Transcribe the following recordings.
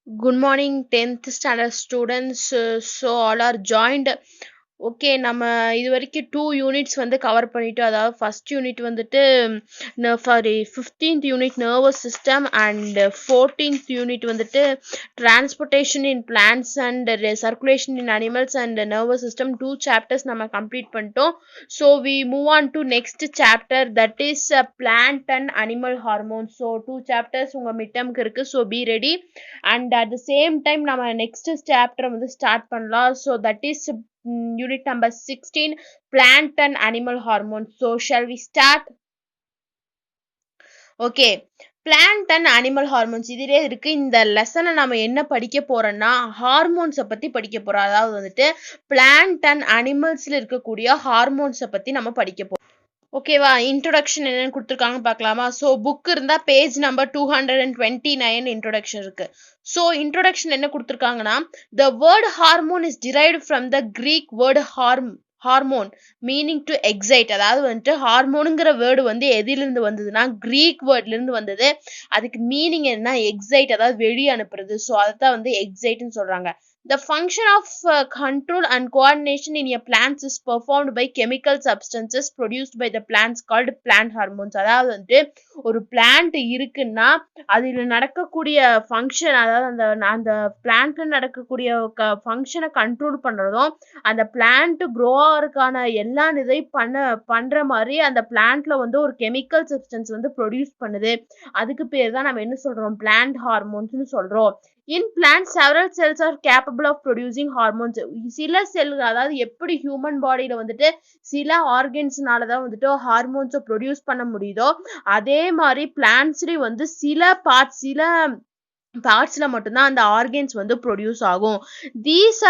Good morning, 10th standard students. So all are joined. Okay, நம்ம இது வரைக்கும் 2 units வந்து கவர் பண்ணிட்டோம். அதாவது ஃபர்ஸ்ட் யூனிட் வந்துட்டு sorry 15th unit nervous system and 14th unit வந்துட்டு transportation in plants and circulation in animals and nervous system 2 chapters நம்ம complete பண்ணிட்டோம். So we move on to next chapter, that is plant and animal hormones. So 2 chapters உங்கள் mid டேர்முக்கு இருக்குது. So be ready. And at the same time நம்ம next chapter வந்து start பண்ணலாம். So that is unit number 16, plant and animal hormones. So shall we start? Okay, plant and animal hormones இதிலே இருக்கு. இந்த லெசனை நம்ம என்ன படிக்க போறோம்னா ஹார்மோன்ஸை பத்தி படிக்க போறோம். அதாவது வந்துட்டு பிளான்ட் அண்ட் அனிமல்ஸ்ல இருக்கக்கூடிய ஹார்மோன்ஸை பத்தி நம்ம படிக்க போறோம். ஓகேவா, இன்ட்ரோடக்ஷன் என்னன்னு கொடுத்துருக்காங்க பார்க்கலாமா? ஸோ புக் இருந்தால் பேஜ் நம்பர் 229 இன்ட்ரோடக்ஷன் இருக்கு. ஸோ இன்ட்ரோடக்ஷன் என்ன கொடுத்துருக்காங்கன்னா, the word hormone is derived from the Greek word hormone meaning to excite. அதாவது வந்துட்டு ஹார்மோனுங்கிற வேர்டு வந்து எதிலிருந்து வந்ததுன்னா கிரீக் வேர்ட்லேருந்து வந்தது. அதுக்கு மீனிங் என்ன, எக்ஸைட், அதாவது வெளியே அனுப்புறது. ஸோ அதை தான் வந்து எக்ஸைட்னு சொல்றாங்க. The function of control and coordination in a plant is performed by chemical substances produced by the plants called plant hormones. அதாவது வந்து ஒரு பிளான்ட் இருக்குன்னா அதில் நடக்கக்கூடிய ஃபங்க்ஷன், அதாவது அந்த பிளான்ட்ல நடக்கக்கூடிய ஃபங்க்ஷனை கண்ட்ரோல் பண்ணுறதும் அந்த பிளான்ட் க்ரோ ஆகிறதுக்கான எல்லா இதையும் பண்ணுற மாதிரி அந்த பிளான்ட்ல வந்து ஒரு கெமிக்கல் சப்ஸ்டன்ஸ் வந்து ப்ரொடியூஸ் பண்ணுது. அதுக்கு பேர் தான் நம்ம என்ன சொல்கிறோம், பிளான்ட் ஹார்மோன்ஸ்னு சொல்கிறோம். In plants, several cells are capable of producing hormones. சில செல்கள், அதாவது எப்படி ஹியூமன் பாடியில வந்துட்டு சில ஆர்கன்ஸ்னால தான் வந்துட்டு ஹார்மோன்ஸை ப்ரொடியூஸ் பண்ண முடியுதோ அதே மாதிரி பிளான்ட்ஸ்லேயும் வந்து சில பார்ட்ஸ்ல மட்டும்தான் அந்த ஆர்கன்ஸ் வந்து ப்ரொடியூஸ் ஆகும். These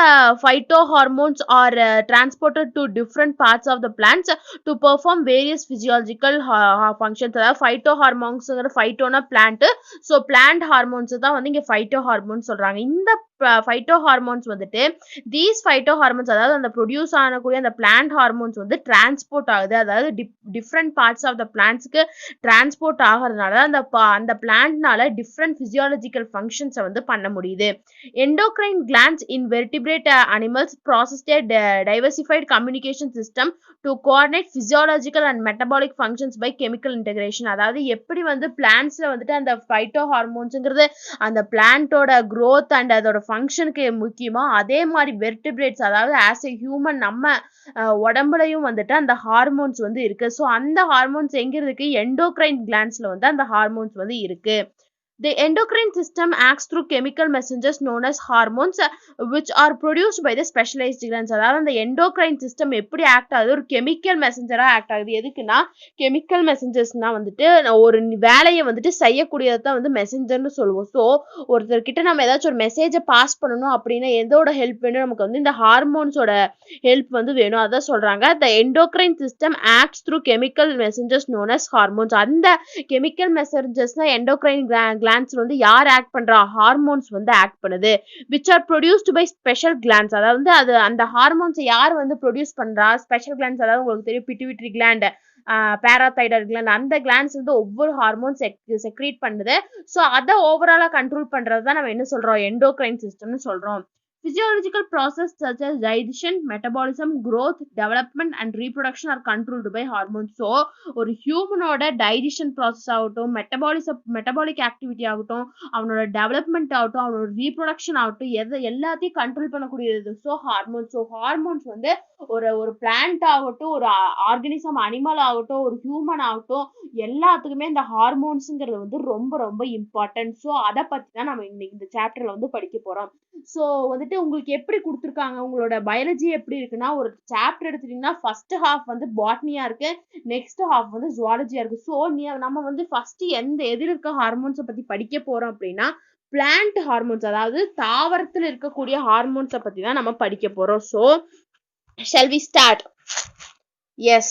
phyto hormones are transported to different parts of the plants to perform various physiological functions. அதாவது ஃபைட்டோ ஹார்மோன்ஸுங்கிற ஃபைட்டோனா பிளான்ட், ஸோ பிளான்ட் ஹார்மோன்ஸ் தான் வந்து இங்கே ஃபைட்டோ ஹார்மோன்ஸ் சொல்றாங்க. இந்த ஃபைட்டோ ஹார்மோன்ஸ் வந்துட்டு தீஸ் ஃபைட்டோ ஹார்மோன்ஸ், அதாவது அந்த ப்ரொடியூஸ் ஆகக்கூடிய அந்த பிளான்ட் ஹார்மோன்ஸ் வந்து டிரான்ஸ்போர்ட் ஆகுது. அதாவது டிஃப்ரெண்ட் பார்ட்ஸ் ஆஃப் த பிளான்ட்ஸ்க்கு டிரான்ஸ்போர்ட் ஆகிறதுனால அந்த பிளான்ட்னால டிஃப்ரெண்ட் பிசியாலஜிக்கல் ஃபங்க்ஷன்ஸை வந்து பண்ண முடியுது. Endocrine glands in vertebrate animals process a diversified communication system to coordinate physiological and metabolic functions by chemical integration. அதாவது எப்படி வந்து பிளான்ட்ஸ்ல வந்துட்டு அந்த ஃபைட்டோ ஹார்மோன்ஸுங்கிறது அந்த பிளான்ட்டோட growth அண்ட் அதோட ஃபங்க்ஷனுக்கு முக்கியமா, அதே மாதிரி வெர்டிபிரேட்ஸ், அதாவது ஆஸ் எ ஹியூமன் நம்ம உடம்புலையும் வந்துட்டு அந்த ஹார்மோன்ஸ் வந்து இருக்கு. ஸோ அந்த ஹார்மோன்ஸ் எங்க இருக்கு, எண்டோக்ரைன் கிளாண்ட்ஸ்ல வந்து அந்த ஹார்மோன்ஸ் வந்து இருக்கு. The endocrine system acts through chemical messengers known as hormones, which are produced by the specialized glands. அதாவது அந்த எண்டோக்ரைன் சிஸ்டம் எப்படி ஆக்ட் ஆகுது, ஒரு கெமிக்கல் மெசஞ்சரா ஆக்ட் ஆகுது. எதுக்குன்னா கெமிக்கல் மெசஞ்சர்ஸ்னா வந்துட்டு ஒரு வேலையை வந்துட்டு செய்யக்கூடியதை தான் வந்து மெசஞ்சர்னு சொல்லுவோம். ஸோ ஒருத்தர்கிட்ட நம்ம ஏதாச்சும் ஒரு மெசேஜை பாஸ் பண்ணணும் அப்படின்னா எதோட ஹெல்ப் வேணும், நமக்கு வந்து இந்த ஹார்மோன்ஸோட ஹெல்ப் வந்து வேணும். அதான் சொல்றாங்க, the endocrine system acts through chemical messengers known as hormones. அந்த கெமிக்கல் மெசஞ்சர்ஸ்னா எண்டோக்ரைன் கிளாண்ட்ஸ் வந்து யார் ஆக்ட் பண்றா, ஹார்மோன்ஸ் வந்து ஆக்ட் பண்ணுது. which are produced by special glands. அதாவது வந்து அந்த ஹார்மோன்ஸை யார் வந்து ப்ரொடியூஸ் பண்றா, ஸ்பெஷல் கிளாண்ட்ஸ். அதாவது உங்களுக்கு தெரியும் பிட்யூட்டரி கிளாண்ட், பேராதைடல் கிளாண்ட், அந்த கிளாண்ட்ஸ் வந்து ஒவ்வொரு ஹார்மோன் செக்ரீட் பண்ணுது. ஸோ அதை ஓவராலா கண்ட்ரோல் பண்றது தான் நம்ம என்ன சொல்றோம், எண்டோக்ரைன் சிஸ்டம்னு சொல்றோம். Physiological process such as digestion, metabolism, growth, development and reproduction are controlled by hormones. So ஒரு ஹியூமனோட டைஜஷன் ப்ராசஸ் ஆகட்டும், மெட்டபாலிக் ஆக்டிவிட்டி ஆகட்டும், அவனோட டெவலப்மெண்ட் ஆகட்டும், அவனோட ரீப்ரொடக்ஷன் ஆகட்டும், எல்லாத்தையும் கண்ட்ரோல் பண்ணக்கூடியது ஸோ ஹார்மோன்ஸ். ஸோ ஹார்மோன்ஸ் வந்து ஒரு பிளான்ட் ஆகட்டும், ஒரு ஆர்கனிசம் அனிமல் ஆகட்டும், ஒரு ஹியூமன் ஆகட்டும், எல்லாத்துக்குமே இந்த ஹார்மோன்ஸுங்கிறது வந்து ரொம்ப ரொம்ப இம்பார்ட்டன்ட். ஸோ அதை பற்றி தான் நம்ம இன்னைக்கு இந்த சாப்டர்ல வந்து படிக்க போறோம். ஸோ வந்துட்டு உங்களுக்கு எப்படி கொடுத்துருக்காங்க, உங்களோட பயாலஜி எப்படி இருக்குன்னா, ஒரு சாப்டர் எடுத்துட்டீங்கன்னா ஃபர்ஸ்ட் ஹாஃப் வந்து பாட்னியா இருக்கு, நெக்ஸ்ட் ஹாஃப் வந்து ஜுவாலஜியா இருக்கு. ஸோ நம்ம வந்து ஃபர்ஸ்ட் எதில் இருக்க ஹார்மோன்ஸை பத்தி படிக்க போறோம் அப்படின்னா பிளான்ட் ஹார்மோன்ஸ், அதாவது தாவரத்தில் இருக்கக்கூடிய ஹார்மோன்ஸை பத்தி தான் நம்ம படிக்க போறோம். So shall we start? Yes.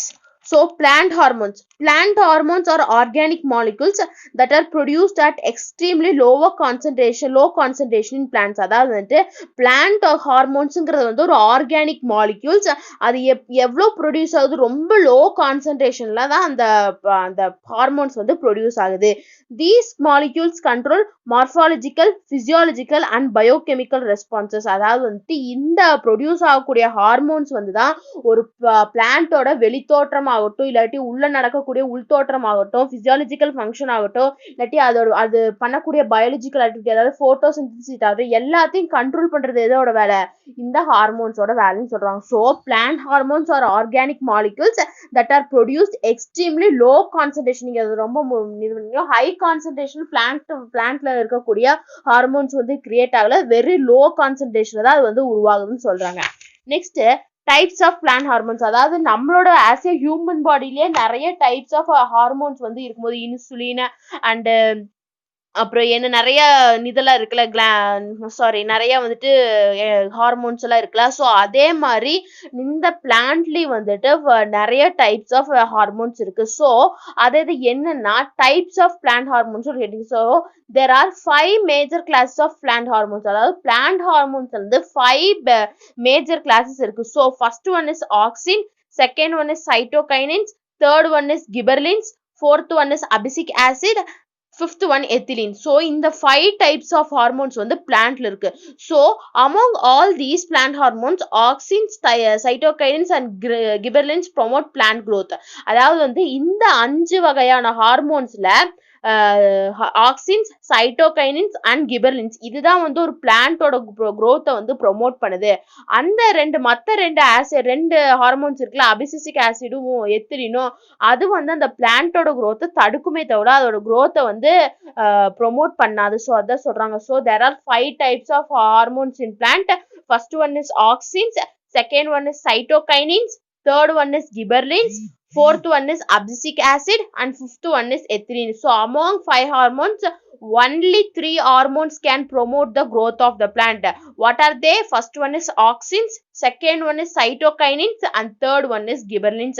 So plant hormones. Plant hormones are organic molecules that are produced at extremely low concentration in plants. அதாவது வந்துட்டு plant ஹார்மோன்ஸ்ங்கிறது வந்து ஒரு ஆர்கானிக் மாலிக்யூல்ஸ். அது எவ்வளோ ப்ரொடியூஸ் ஆகுது, ரொம்ப லோ கான்சன்ட்ரேஷன்ல தான் அந்த அந்த ஹார்மோன்ஸ் வந்து ப்ரொடியூஸ் ஆகுது. These molecules control morphological, physiological and biochemical responses. அதாவது வந்துட்டு இந்த ப்ரொடியூஸ் ஆகக்கூடிய ஹார்மோன்ஸ் வந்து தான் ஒரு பிளான்ட்டோட வெளித்தோற்றம் ஆகட்டும், இல்லாட்டி உள்ள நடக்கக்கூடிய உள்தோற்றம் ஆகட்டும், பிசியாலஜிக்கல் ஃபங்க்ஷன் ஆகட்டும், இல்லாட்டி அது பண்ணக்கூடிய பயாலஜிக்கல் ஆக்டிவிட்டி, அதாவது போட்டோசிந்தசிஸ் ஆகட்டும், எல்லாத்தையும் கண்ட்ரோல் பண்றது எதோட வேலை? இந்த ஹார்மோன்ஸோட வேலைன்னு சொல்றாங்க. So plant hormones R organic molecules that R produced extremely low concentration. நீங்க அது ரொம்ப ஹை கான்சன்ட்ரேஷன் பிளான்ட்ல இருக்கக்கூடிய ஹார்மோன்ஸ் வந்து கிரியேட் ஆகல, வெரி லோ கான்சன்ட்ரேஷன்ல தான் அது வந்து உருவாகுதுன்னு சொல்றாங்க. Next types of plant hormones. அதாவது நம்மளோட ஆஸ் ஏ ஹியூமன் பாடியிலே நிறைய டைப்ஸ் ஆஃப் ஹார்மோன்ஸ் வந்து இருக்கும்போது இன்சுலின் அண்ட் அப்புறம் என்ன நிறைய இதெல்லாம் இருக்குல்ல, நிறைய வந்துட்டு ஹார்மோன்ஸ் எல்லாம் இருக்குல்ல. ஸோ அதே மாதிரி இந்த பிளான்ட்லயும் வந்துட்டு நிறைய டைப்ஸ் ஆஃப் ஹார்மோன்ஸ் இருக்கு. ஸோ அது என்னன்னா டைப்ஸ் ஆஃப் பிளான்ட் ஹார்மோன்ஸ் கேட்டீங்க. So there are 5 major classes of plant hormones. அதாவது plant hormones வந்து 5 major classes இருக்கு. So first one is auxin, second one is cytokinins, third one is gibberellins, fourth one is abscisic acid, fifth one ethylene. So இந்த 5 types of hormones வந்து plantல இருக்கு. So among all these plant hormones, auxins, cytokinins and gibberellins promote plant growth. அதாவது வந்து இந்த 5 வகையான ஹார்மோன்ஸ்ல auxins, சைட்டோகைனின்ஸ் and கிபெர்லின்ஸ் இதுதான் வந்து ஒரு பிளான்ட்டோட growth-ஐ வந்து ப்ரொமோட் பண்ணுது. அந்த மற்ற ரெண்டு ஹார்மோன்ஸ் இருக்குல்ல, அபிசிசிக் ஆசிடும் எத்திலினும், அது வந்து அந்த பிளான்ட்டோட growth-ஐ தடுக்குமே தவிர அதோட growth-ஐ வந்து ப்ரொமோட் பண்ணாது. ஸோ அதான் சொல்றாங்க. So there are 5 types of hormones in plant. First one is auxins, second one is cytokinins, third one is gibberellins, fourth one is abscisic acid and fifth one is ethylene. So among 5 hormones, only 3 hormones can promote the growth of the plant. What are they? First one is auxins, second one is cytokinins and third one is gibberellins.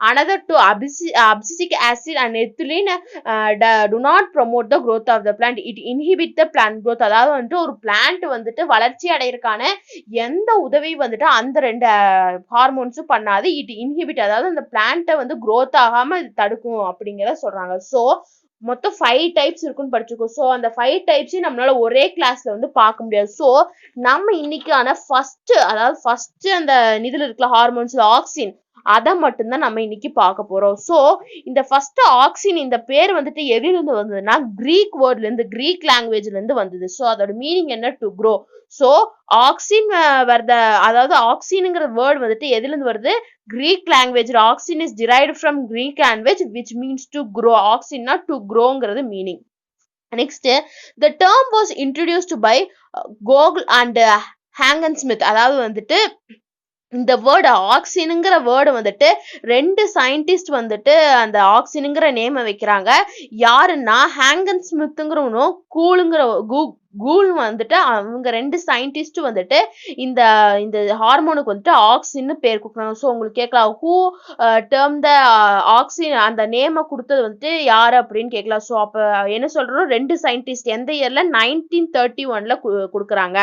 Another two, abscisic acid and ethylene do not promote the growth of the plant. It inhibit the plant growth. அதாவது வந்துட்டு ஒரு plant வந்துட்டு வளர்ச்சி அடையறதுக்கான எந்த உதவி வந்துட்டு அந்த ரெண்டு ஹார்மோன்ஸும் பண்ணாது. இட் இன்ஹிபிட், அதாவது அந்த பிளான்ட்டை வந்து growth ஆகாம இது தடுக்கும் அப்படிங்கிறத சொல்றாங்க. ஸோ மொத்தம் 5 டைப்ஸ் இருக்குன்னு படிச்சிருக்கோம். ஸோ அந்த 5 டைப்ஸையும் நம்மளால ஒரே கிளாஸ்ல வந்து பார்க்க முடியாது. ஸோ நம்ம இன்னைக்கான ஃபர்ஸ்ட் அந்த இதுல இருக்கிற ஹார்மோன்ஸ்ல ஆக்சின், அதை மட்டும்தான் நம்ம இன்னைக்கு பார்க்க போறோம். ஸோ இந்த ஃபர்ஸ்ட் ஆக்சின் இந்த பேர் வந்துட்டு எதிலிருந்து வந்ததுன்னா கிரீக் வேர்ட்ல இருந்து, கிரீக் லாங்குவேஜ்ல இருந்து வந்தது. ஸோ அதோட மீனிங் என்ன? To grow. ஸோ ஆக்சின் அதாவது ஆக்சின்ங்கிற வேர்ட் வந்துட்டு எதிலிருந்து வருது? Greek language. Auxin is derived from Greek language which means to grow. Auxin na to growங்கிறது meaning. Next, the term was introduced by Gogol and Hangensmith. அதாவது வந்துட்டு இந்த word ஆக்சினுங்கிற word வந்துட்டு 2 scientist வந்துட்டு அந்த ஆக்சினுங்கிற நேமை வைக்கிறாங்க. யாருன்னா ஹேங்கன் ஸ்மித்துங்கிறவனும் கூல் வந்துட்டு அவங்க 2 சயின்டிஸ்ட் வந்துட்டு இந்த இந்த ஹார்மோனுக்கு வந்துட்டு ஆக்சின்னு பேர் கொடுக்குறாங்க. ஸோ உங்களுக்கு கேட்கலாம், ஹூ டேர்ம் த ஆக்சின், அந்த நேமை கொடுத்தது வந்துட்டு யாரு அப்படின்னு கேட்கலாம். ஸோ அப்போ என்ன சொல்றோம், 2 சயின்டிஸ்ட் எந்த இயர்ல 1931ல கொடுக்குறாங்க.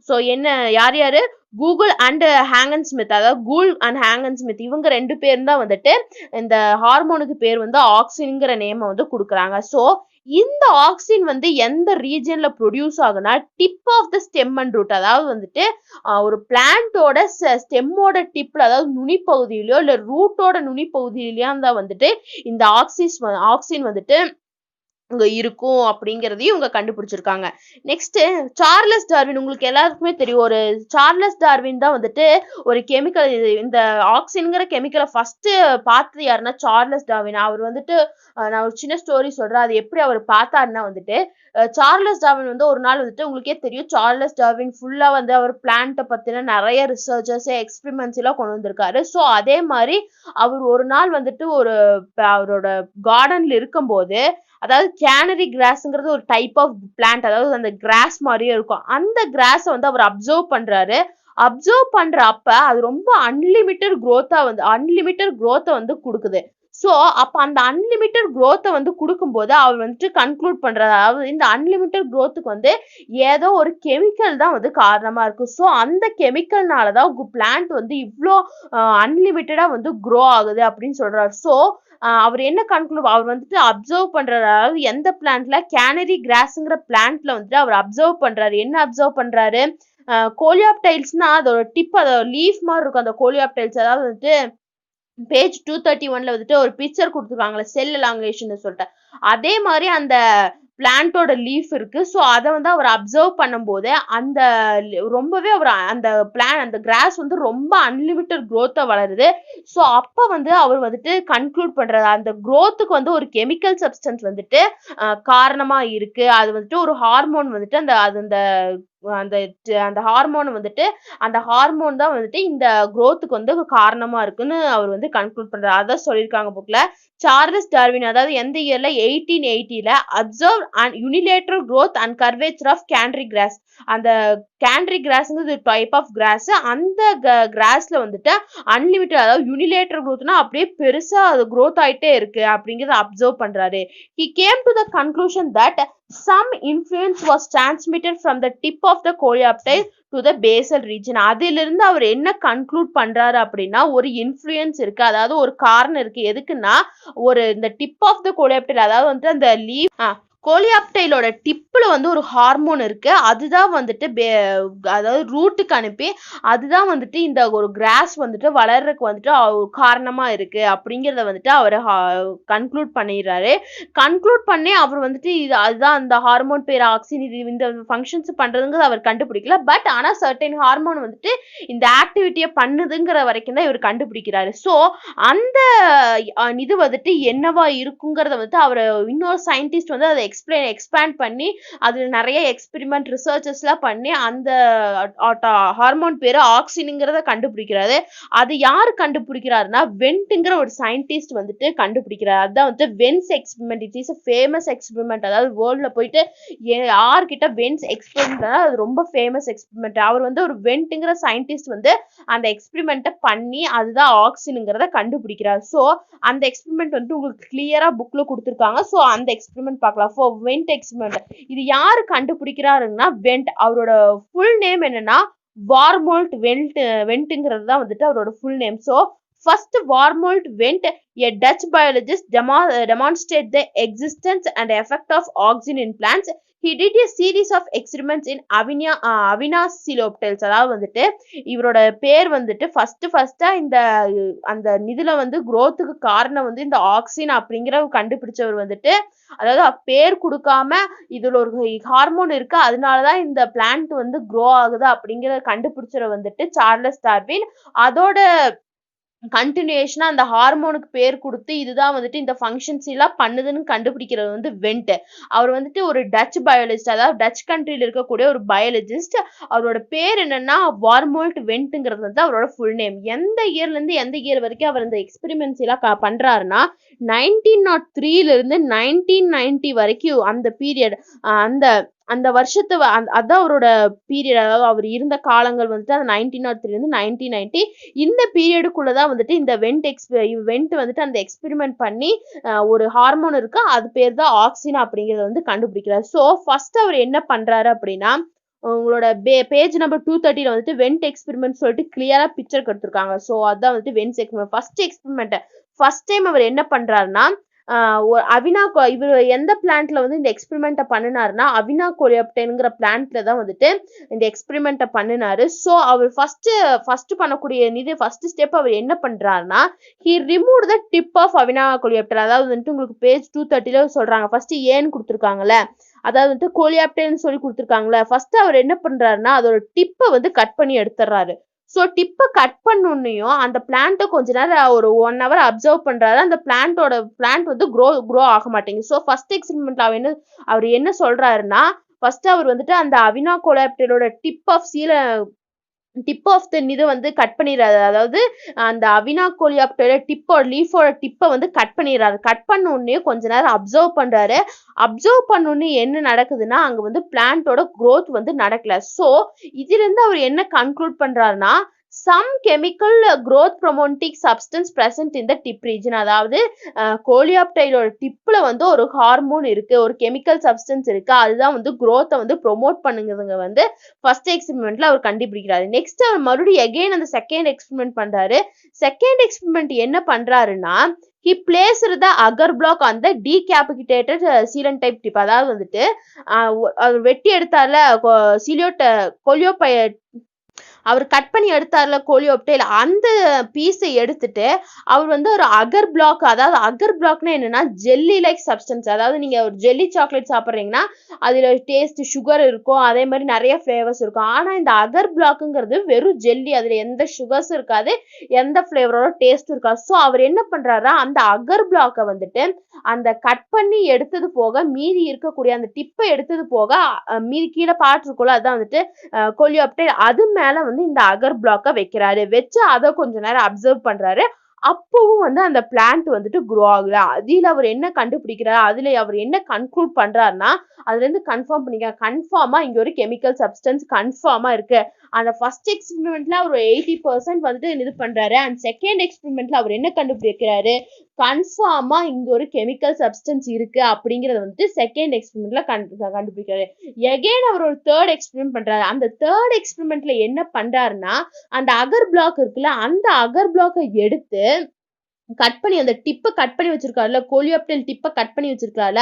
ஸோ என்ன யாரு? கூகுள் அண்ட் ஹேங்கன் ஸ்மித். அதாவது கூல் அண்ட் ஹேங்கன் ஸ்மித் இவங்க 2 பேரும் தான் வந்துட்டு இந்த ஹார்மோனுக்கு பேர் வந்து ஆக்சின்ங்கிற நேமை வந்து கொடுக்குறாங்க. ஸோ இந்த ஆக்சின் வந்து எந்த ரீஜன்ல ப்ரொடியூஸ் ஆகுனா tip of the stem and root. அதாவது வந்துட்டு ஒரு பிளான்ட்டோட ஸ்டெம்மோட டிப்ல, அதாவது நுனிப்பகுதியிலயோ இல்ல ரூட்டோட நுனிப்பகுதியிலயோ தான் வந்துட்டு இந்த ஆக்சின் வந்துட்டு இருக்கும் அப்படிங்கிறதையும் இவங்க கண்டுபிடிச்சிருக்காங்க. Next Charles Darwin. உங்களுக்கு எல்லாருக்குமே தெரியும், ஒரு சார்லஸ் டார்வின் தான் வந்துட்டு ஒரு கெமிக்கல், இந்த ஆக்சின்ங்கிற கெமிக்கலை ஃபர்ஸ்ட் பார்த்தது யாருன்னா சார்லஸ் டார்வின். அவர் வந்துட்டு நான் ஒரு சின்ன ஸ்டோரி சொல்றேன், அது எப்படி அவர் பார்த்தாருன்னா வந்துட்டு சார்லஸ் டார்வின் வந்து ஒரு நாள் வந்துட்டு, உங்களுக்கே தெரியும் சார்லஸ் டார்வின் ஃபுல்லா வந்து அவர் பிளான்ட்டை பத்தின நிறைய ரிசர்ச்சர்ஸ் எக்ஸ்பெரிமெண்ட்ஸ் எல்லாம் கொண்டு வந்திருக்காரு. ஸோ அதே மாதிரி அவர் ஒரு நாள் வந்துட்டு அவரோட கார்டன்ல இருக்கும்போது, அதாவது கேனரி கிராஸ்ங்கிறது ஒரு டைப் ஆஃப் பிளான்ட், அதாவது அந்த கிராஸ் மாதிரியே இருக்கும். அந்த கிராஸை வந்து அவர் அப்சர்வ் பண்றாரு. அப்சர்வ் பண்ற அப்ப அது ரொம்ப அன்லிமிட்டட் growth வந்து குடுக்குது. ஸோ அப்ப அந்த அன்லிமிட்டட் growth வந்து குடுக்கும்போது அவர் வந்துட்டு கன்க்ளூட் பண்றாரு. அதாவது இந்த அன்லிமிட்டட் growthக்கு வந்து ஏதோ ஒரு கெமிக்கல் தான் வந்து காரணமா இருக்கு. ஸோ அந்த கெமிக்கல்னால தான் பிளான்ட் வந்து இவ்ளோ அன்லிமிட்டடா வந்து க்ரோ ஆகுது அப்படின்னு சொல்றாரு. ஸோ அவர் என்ன அவர் வந்துட்டு அப்சர்வ் பண்றாரு. அதாவது எந்த பிளான்ட்ல கேனரி கிராஸ்ங்கிற பிளான்ட்ல வந்துட்டு அவர் அப்சர்வ் பண்றாரு. என்ன அப்சர்வ் பண்றாரு? கோலியாப்டைல்ஸ்னா அதோட அதோட லீஃப் மாதிரி இருக்கும் அந்த கோலியாப்டைல்ஸ். அதாவது வந்துட்டு பேஜ் 231ல வந்துட்டு ஒரு பிக்சர் குடுத்துருக்காங்கல்ல, செல் எலாங்கேஷன்னு சொல்லிட்டு. அதே மாரி அந்த பிளான்ட்டோட லீஃப் இருக்கு. ஸோ அத வந்து அவர் அப்சர்வ் பண்ணும்போது, அந்த ரொம்பவே அந்த கிராஸ் வந்து ரொம்ப அன்லிமிட்டட் குரோத்தா வளருது. ஸோ அப்ப வந்து அவர் வந்துட்டு கன்க்ளூட் பண்றாரு. அந்த குரோத்துக்கு வந்து ஒரு கெமிக்கல் சப்ஸ்டன்ஸ் வந்துட்டு காரணமா இருக்கு. அது வந்துட்டு ஒரு ஹார்மோன் வந்துட்டு அந்த அந்த அந்த ஹார்மோன் வந்துட்டு அந்த ஹார்மோன் தான் வந்துட்டு இந்த குரோத்துக்கு வந்து காரணமா இருக்குன்னு அவர் வந்து கன்க்ளூட் பண்றாரு. அதான் சொல்லியிருக்காங்க புக்ல. சார்லஸ் டார்வின் அதாவது எந்த இயர்ல 1880ல observe and unilateral growth and curvature of canary grass. அந்த கேன்ட்ரி கிராஸ்ங்கிறது டைப் ஆஃப் கிராஸ். அந்த கிராஸ்ல வந்துட்டு அன்லிமிட்டட் அதாவது யூனிலேட்ரல் growthனா அப்படியே பெருசா அது growth ஆயிட்டே இருக்கு அப்படிங்கறத அப்சர்வ் பண்றாரு. He came to the conclusion that some influence was transmitted from the tip of the coleoptile to the basal region. அதிலிருந்து அவர் என்ன கன்க்ளூட் பண்றாரு அப்படின்னா ஒரு இன்ஃப்ளூயன்ஸ் இருக்கு. அதாவது ஒரு காரணம் இருக்கு. எதுக்குன்னா இந்த டிப் ஆஃப் த கோலியாப்டைல் அதாவது வந்து அந்த கோலியாப்டைலோட டிப்ல வந்து ஒரு ஹார்மோன் இருக்கு. அதுதான் வந்துட்டு அதாவது ரூட்டுக்கு அனுப்பி அதுதான் வந்துட்டு இந்த ஒரு கிராஸ் வந்துட்டு வளர்றதுக்கு வந்துட்டு காரணமா இருக்கு அப்படிங்கிறத வந்துட்டு அவர் கன்க்ளூட் பண்ணிடுறாரு. கன்க்ளூட் பண்ணி அவர் வந்துட்டு அதுதான் அந்த ஹார்மோன் பேர் ஆக்சின் இது இந்த ஃபங்க்ஷன்ஸ் பண்றதுங்கிறது அவர் கண்டுபிடிக்கல. பட் ஆனா சர்டைன் ஹார்மோன் வந்துட்டு இந்த ஆக்டிவிட்டியை பண்ணுதுங்கிற வரைக்கும் தான் இவர் கண்டுபிடிக்கிறாரு. ஸோ அந்த இது வந்துட்டு என்னவா இருக்குங்கிறத வந்துட்டு அவர் இன்னொரு சயின்டிஸ்ட் வந்து அதை எக்ஸ்பேண்ட் பண்ணி அதுல நிறைய எக்ஸ்பெரிமெண்ட் ரிசர்ச்சஸ்லாம் பண்ணி அந்த ஹார்மோன் பேரு ஆக்சினுங்கிறத கண்டுபிடிக்கிறாரு. அது யாரு கண்டுபிடிக்கிறாருன்னா வென்ட்ங்கிற ஒரு சயின்டிஸ்ட் வந்துட்டு கண்டுபிடிக்கிறாரு. அதுதான் வந்து Vance experiment. It is famous experiment. அதாவது வேர்ல்ட்ல போயிட்டு யார்கிட்ட வென்ஸ் எக்ஸ்பெரிமெண்ட் அது ரொம்ப ஃபேமஸ் எக்ஸ்பெரிமெண்ட். அவர் வந்து ஒரு வென்ட்ங்கிற சயின்டிஸ்ட் வந்து அந்த எக்ஸ்பெரிமெண்ட்டை பண்ணி அதுதான் ஆக்சினுங்கிறத கண்டுபிடிக்கிறார். ஸோ அந்த எக்ஸ்பெரிமெண்ட் வந்து உங்களுக்கு கிளியரா புக்ல கொடுத்துருக்காங்க. ஸோ அந்த எக்ஸ்பெரிமெண்ட் பார்க்கலாம். வென்ட் எக்ஸ்பெரிமெண்ட் இது யாரு கண்டுபிடிக்கிறாருன்னா வென்ட். அவரோட ஃபுல் நேம் என்னன்னா வார்மோல்ட் வென்ட்ங்கிறது தான் வந்துட்டு அவரோட full name. So first Warmolt Went, a Dutch biologist, demonstrated the existence and effect of oxygen in plants. He did a series of experiments in Avina Coleoptiles. அதாவது வந்துட்டு இவரோட பேர் வந்துட்டு ஃபர்ஸ்டா அந்த இதுல வந்து growthக்கு காரணம் வந்து இந்த ஆக்சின் அப்படிங்கிற கண்டுபிடிச்சவர் வந்துட்டு அதாவது பேர் கொடுக்காம இதுல ஒரு ஹார்மோன் இருக்கு அதனாலதான் இந்த பிளான்ட் வந்து க்ரோ ஆகுது அப்படிங்கிற கண்டுபிடிச்சவர் வந்துட்டு சார்லஸ் டார்வின். அதோட கண்டினியூஷனா அந்த ஹார்மோனுக்கு பேர் கொடுத்து இதுதான் வந்துட்டு இந்த ஃபங்க்ஷன்ஸ் எல்லாம் பண்ணுதுன்னு கண்டுபிடிக்கிறது வந்து வென்ட். அவர் வந்துட்டு ஒரு டச் பயாலஜிஸ்ட். அதாவது டச் கண்ட்ரில இருக்கக்கூடிய ஒரு பயாலஜிஸ்ட். அவரோட பேர் என்னன்னா வார்மோல்ட் வென்ட்ங்கிறது வந்து அவரோட ஃபுல் நேம். எந்த இயர்ல இருந்து எந்த இயர் வரைக்கும் அவர் இந்த எக்ஸ்பெரிமெண்ட்ஸ் எல்லாம் பண்றாருன்னா 1903ல இருந்து 1990 வரைக்கும் அந்த பீரியட் அந்த வருஷத்து அதான் அவரோட பீரியட். அதாவது அவர் இருந்த காலங்கள் வந்துட்டு அந்த 1903 இருந்து 1990 இந்த பீரியடுக்குள்ளதான் வந்துட்டு இந்த வென்ட் வந்துட்டு அந்த எக்ஸ்பெரிமெண்ட் பண்ணி ஒரு ஹார்மோன் இருக்கு அது பேர் தான் ஆக்சின் அப்படிங்கறத வந்து கண்டுபிடிக்கிறார். ஸோ ஃபர்ஸ்ட் அவர் என்ன பண்றாரு அப்படின்னா உங்களோட பேஜ் நம்பர் 230ல வந்துட்டு வென்ட் எக்ஸ்பெரிமெண்ட் சொல்லிட்டு கிளியரா பிக்சர் கொடுத்துருக்காங்க. ஸோ அதான் வந்துட்டு வென்ட் எக்ஸ்பெரிமெண்ட் ஃபர்ஸ்ட் டைம் அவர் என்ன பண்றாருன்னா இவர் எந்த பிளான்ட்ல வந்து இந்த எக்ஸ்பெரிமெண்ட்டை பண்ணினாருன்னா அவினா கோலியாப்டைன்ங்கிற பிளான்ட்ல தான் வந்துட்டு இந்த எக்ஸ்பெரிமெண்ட்டை பண்ணினாரு. ஸோ அவர் ஃபர்ஸ்ட் பண்ணக்கூடிய ஃபர்ஸ்ட் ஸ்டெப் அவர் என்ன பண்றாருன்னா he remove the tip of avena coleoptile. அதாவது வந்துட்டு உங்களுக்கு பேஜ் 230ல சொல்றாங்க ஃபர்ஸ்ட் ஏன்னு கொடுத்துருக்காங்கல்ல. அதாவது வந்துட்டு கோலியாப்டைன்னு சொல்லி கொடுத்துருக்காங்கல்ல. ஃபர்ஸ்ட் அவர் என்ன பண்றாருன்னா அதோட டிப்பை வந்து கட் பண்ணி எடுத்துறாரு. ஸோ டிப்பை கட் பண்ணோன்னையும் அந்த பிளான்ட்டை கொஞ்ச நேரம் ஒரு 1 hour அப்சர்வ் பண்றாரு. அந்த பிளான்ட் வந்து க்ரோ ஆக மாட்டேங்குது. ஸோ ஃபர்ஸ்ட் எக்ஸ்பெரிமெண்ட்ல அவர் என்ன சொல்றாருன்னா ஃபர்ஸ்ட் அவர் வந்துட்டு அந்த அவினா கோலியாப்டைனோட tip of tip of the இத வந்து கட் பண்ணிடுறாரு. அதாவது அந்த அவினா கோலியாப்டரோட லீஃபோட டிப்ப வந்து கட் பண்ணிடுறாரு. கட் பண்ண உடனே கொஞ்ச நேரம் அப்சர்வ் பண்றாரு. அப்சர்வ் பண்ண உடனே என்ன நடக்குதுன்னா, அங்க வந்து பிளான்ட்டோட குரோத் வந்து நடக்கல. ஸோ இதிலிருந்து அவர் என்ன கன்க்ளூட் பண்றாருன்னா, some chemical growth promoting substance present in the tip region. அதாவது கோலியாப்டைலோட டிப்ல வந்து ஒரு ஹார்மோன் இருக்கு, ஒரு கெமிக்கல் சப்ஸ்டன்ஸ் இருக்கு. அதுதான் வந்து குரோத்த வந்து ப்ரோமோட் பண்ணுங்கிறதுங்க வந்து ஃபர்ஸ்ட் எக்ஸ்பெரிமெண்ட்ல அவர் கண்டுபிடிக்கிறாரு. நெக்ஸ்ட் அவர் மறுபடியும் எகைன் அந்த செகண்ட் எக்ஸ்பெரிமெண்ட் பண்றாரு. செகண்ட் எக்ஸ்பெரிமெண்ட் என்ன பண்றாருன்னா, he placed the agar block on the decapitated sealant type tip. அதாவது வந்துட்டு அவர் வெட்டி எடுத்தார்ல கோலியோபை அவர் கட் பண்ணி எடுத்தார்ல கோலியோப்டேல், அந்த பீஸை எடுத்துட்டு அவர் வந்து ஒரு அகர் பிளாக், அதாவது அகர் பிளாக்னா என்னன்னா ஜெல்லி லைக் சப்ஸ்டன்ஸ். அதாவது நீங்க ஒரு ஜெல்லி சாக்லேட் சாப்பிட்றீங்கன்னா அதுல டேஸ்ட் சுகர் இருக்கும், அதே மாதிரி நிறைய ஃபிளேவர்ஸ் இருக்கும். ஆனா இந்த அகர் பிளாக்குங்கிறது வெறும் ஜெல்லி, அதுல எந்த சுகர்ஸும் இருக்காது, எந்த ஃபிளேவரோட டேஸ்டும் இருக்காது. ஸோ அவர் என்ன பண்றாரா, அந்த அகர் பிளாக்கை வந்துட்டு அந்த கட் பண்ணி எடுத்தது போக மீதி இருக்கக்கூடிய அந்த டிப்பை எடுத்தது போக மீதி கீழே பாட்டுருக்குள்ள அதான் வந்துட்டு கோலியோப்டேல், அது மேல வந்து இந்த அகர் பிளாக்க வைக்கிறாரு. வச்சு அதை கொஞ்ச நேரம் அப்சர்வ் பண்றாரு. அப்பவும் வந்து அந்த பிளான்ட் வந்துட்டு க்ரோ ஆகல. அதுல அவர் என்ன கண்டுபிடிக்கிறாரு, அதுல அவர் என்ன கன்க்ளூட் பண்றாருன்னா, அதுல இருந்து கன்ஃபார்ம் பண்ணிக்க, கன்ஃபார்மா இங்க ஒரு கெமிக்கல் சப்ஸ்டன்ஸ் கன்ஃபார்மா இருக்கு. அந்த ஃபர்ஸ்ட் எக்ஸ்பெரிமெண்ட்ல அவர் 80% வந்துட்டு இது பண்றாரு. அண்ட் செகண்ட் எக்ஸ்பெரிமெண்ட்ல அவர் என்ன கண்டுபிடிக்கிறாரு, கன்ஃபார்மா இங்க ஒரு கெமிக்கல் சப்ஸ்டன்ஸ் இருக்கு அப்படிங்கறத வந்துட்டு செகண்ட் எக்ஸ்பெரிமெண்ட்ல கண்டுபிடிக்கிறாரு. எகைன் அவர் ஒரு தேர்ட் எக்ஸ்பெரிமெண்ட் பண்றாரு. அந்த தேர்ட் எக்ஸ்பெரிமெண்ட்ல என்ன பண்றாருன்னா, அந்த அகர் பிளாக் இருக்குல்ல, அந்த அகர் பிளாக்கை எடுத்து கட் பண்ணி அந்த டிப்பை கட் பண்ணி வச்சிருக்காருல, கோலியோப்டேல் டிப்பை கட் பண்ணி வச்சிருக்காருல,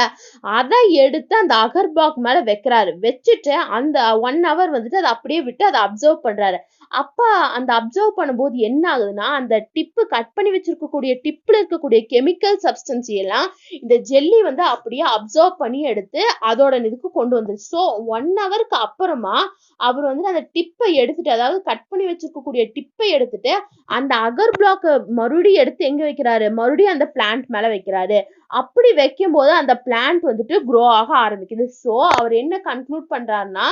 அதை எடுத்து அந்த அகர் பிளாக் மேல வைக்கிறாரு. வச்சுட்டு அந்த 1 hour வந்துட்டு அதை அப்படியே விட்டு அதை அப்சர்வ் பண்றாரு. அப்ப அந்த அப்சர்வ் பண்ணும்போது என்ன ஆகுதுன்னா, அந்த டிப்பு கட் பண்ணி வச்சிருக்கக்கூடிய டிப்ல இருக்கக்கூடிய கெமிக்கல் சப்ஸ்டன்ஸ் எல்லாம் இந்த ஜெல்லி வந்து அப்படியே அப்சர்வ் பண்ணி எடுத்து அதோட இதுக்கு கொண்டு வந்துருச்சு. ஸோ 1 hourக்கு அப்புறமா அவர் வந்து அந்த டிப்பை எடுத்துட்டு, அதாவது கட் பண்ணி வச்சிருக்கக்கூடிய டிப்பை எடுத்துட்டு அந்த அகர் பிளாக் மறுபடியும் எடுத்து எங்க வைக்கிறாரு, மறுபடியும் அந்த பிளான்ட் மேல வைக்கிறாரு. அப்படி வைக்கும் போது அந்த பிளான்ட் வந்துட்டு க்ரோ ஆக ஆரம்பிக்குது. ஸோ அவர் என்ன கன்க்ளூட் பண்றாருன்னா,